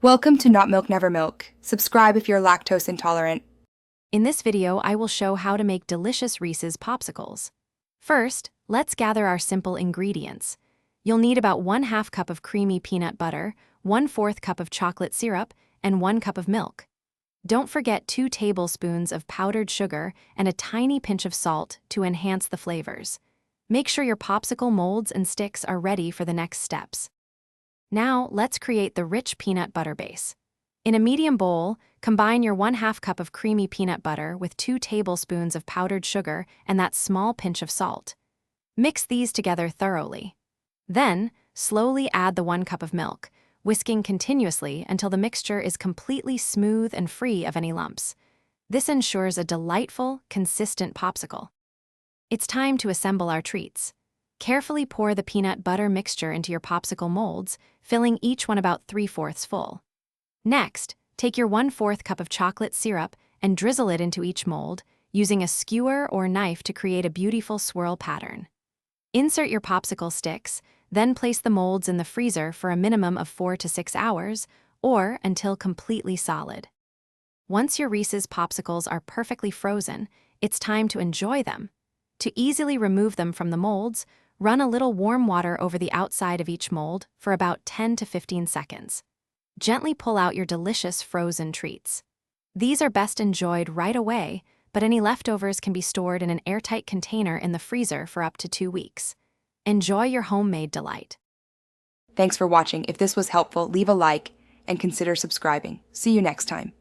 Welcome to Not Milk Never Milk. Subscribe if you're lactose intolerant. In this video, I will show how to make delicious Reese's popsicles. First, let's gather our simple ingredients. You'll need about 1/2 cup of creamy peanut butter, 1/4 cup of chocolate syrup, and 1 cup of milk. Don't forget 2 tablespoons of powdered sugar and a tiny pinch of salt to enhance the flavors. Make sure your popsicle molds and sticks are ready for the next steps. Now, let's create the rich peanut butter base. In a medium bowl, combine your 1/2 cup of creamy peanut butter with 2 tablespoons of powdered sugar and that small pinch of salt. Mix these together thoroughly. Then, slowly add the 1 cup of milk, whisking continuously until the mixture is completely smooth and free of any lumps. This ensures a delightful, consistent popsicle. It's time to assemble our treats. Carefully pour the peanut butter mixture into your popsicle molds, filling each one about 3/4 full. Next, take your 1/4 cup of chocolate syrup and drizzle it into each mold, using a skewer or knife to create a beautiful swirl pattern. Insert your popsicle sticks, then place the molds in the freezer for a minimum of 4 to 6 hours, or until completely solid. Once your Reese's popsicles are perfectly frozen, it's time to enjoy them. To easily remove them from the molds, run a little warm water over the outside of each mold for about 10 to 15 seconds. Gently pull out your delicious frozen treats. These are best enjoyed right away, but any leftovers can be stored in an airtight container in the freezer for up to 2 weeks. Enjoy your homemade delight. Thanks for watching. If this was helpful, leave a like and consider subscribing. See you next time.